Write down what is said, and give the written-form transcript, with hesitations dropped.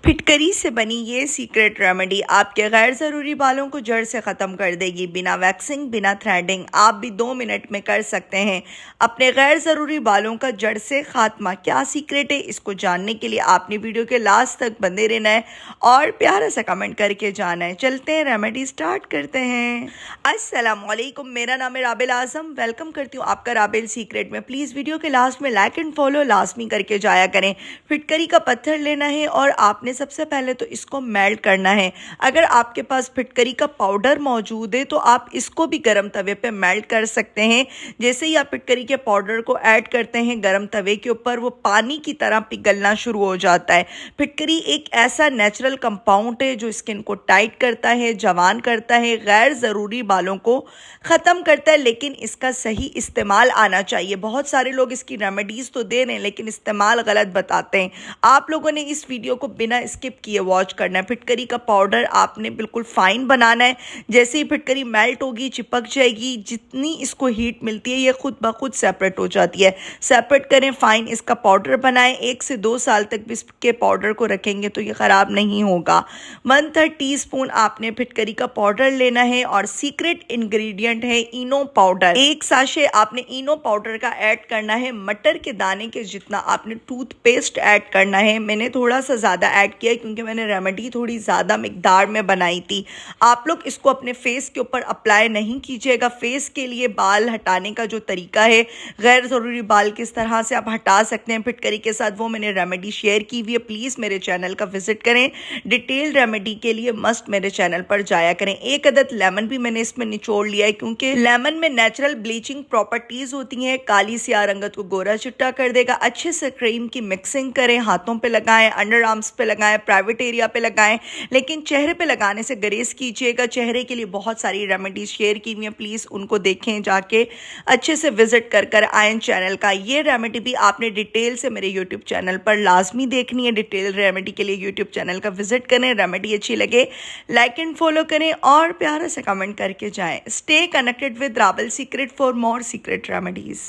फिटकरी से बनी ये सीक्रेट रेमेडी आपके गैर ज़रूरी बालों को जड़ से ख़त्म कर देगी। बिना वैक्सिंग, बिना थ्रेडिंग आप भी 2 मिनट में कर सकते हैं अपने गैर ज़रूरी बालों का जड़ से खात्मा। क्या सीक्रेट है, इसको जानने के लिए आपने वीडियो के लास्ट तक बंधे रहना है और प्यारा सा कमेंट करके जाना है। चलते हैं, रेमेडी स्टार्ट करते हैं। अस्सलामुअलैकुम, मेरा नाम है राबिल आज़म। वेलकम करती हूँ आपका राबिल सीक्रेट में। प्लीज़ वीडियो के लास्ट में लाइक एंड फॉलो लाजमी करके जाया करें। फिटकरी का पत्थर लेना है और आपने सबसे पहले तो इसको मेल्ट करना है। अगर आपके पास फिटकरी का पाउडर मौजूद है तो आप इसको भी गरम तवे पे मेल्ट कर सकते हैं। जैसे ही आप फिटकरी के पाउडर को ऐड करते हैं गरम तवे के ऊपर, वो पानी की तरह पिघलना शुरू हो जाता है। फिटकरी एक ऐसा नेचुरल कंपाउंड है जो स्किन को टाइट करता है, जवान करता है, गैर ज़रूरी बालों को ख़त्म करता है, लेकिन इसका सही इस्तेमाल आना चाहिए। बहुत सारे लोग इसकी रेमेडीज़ तो दे रहे हैं लेकिन इस्तेमाल गलत बताते हैं। आप लोगों ने इस वीडियो को बिना स्किप किए वॉच करना है। फिटकरी का पाउडर आपने बिल्कुल फाइन बनाना है। जैसे ही फिटकरी मेल्ट होगी, चिपक जाएगी, जितनी इसको हीट मिलती है ये खुद ब खुद सेपरेट हो जाती है। सेपरेट करें, फाइन इसका पाउडर बनाएं। 1 से 2 साल तक भी इसके पाउडर को रखेंगे तो ये ख़राब नहीं होगा। 1/3 टीस्पून आपने फिटकरी का पाउडर लेना है और सीक्रेट इंग्रेडिएंट है इनो पाउडर। 1 साशे आपने इनो पाउडर का ऐड करना है। मटर के दाने के जितना आपने टूथपेस्ट ऐड करना है। मैंने थोड़ा सा ज़्यादा ऐड किया है क्योंकि मैंने रेमेडी थोड़ी ज़्यादा मिकदार में बनाई थी। आप लोग इसको अपने फेस के ऊपर अप्लाई नहीं कीजिएगा। फेस के लिए बाल हटाने का जो तरीका है, गैर ज़रूरी बाल किस तरह से आप हटा सकते हैं फिटकरी के साथ, वो मैंने रेमेडी शेयर की हुई है। प्लीज़ मेरे चैनल का विजिट करें। डिटेल रेमेडी के लिए मस्ट मेरे चैनल पर जाया करें। 1 अदद लेमन भी मैंने इसमें निचोड़ लिया है क्योंकि लेमन में नेचुरल ब्लीचिंग प्रॉपर्टीज़ होती हैं। काली स्याह रंगत को गोरा चिट्टा कर देगा। अच्छे से क्रीम की मिक्सिंग करें, हाथों पे लगाएं, अंडर आर्म्स पे लगाएं, प्राइवेट एरिया पे लगाएं, लेकिन चेहरे पे लगाने से ग्रेस कीजिएगा। चेहरे के लिए बहुत सारी रेमेडीज शेयर की हुई हैं, प्लीज़ उनको देखें, जाके अच्छे से विजिट कर आएँ चैनल का। ये रेमेडी भी आपने डिटेल से मेरे यूट्यूब चैनल पर लाजमी देखनी है। डिटेल रेमेडी के लिए यूट्यूब चैनल का विजिट करें। रेमेडी अच्छी लगे लाइक एंड फॉलो करें और प्यारा से कमेंट करके जाएं। स्टे कनेक्टेड विद राबिल secret for more secret remedies.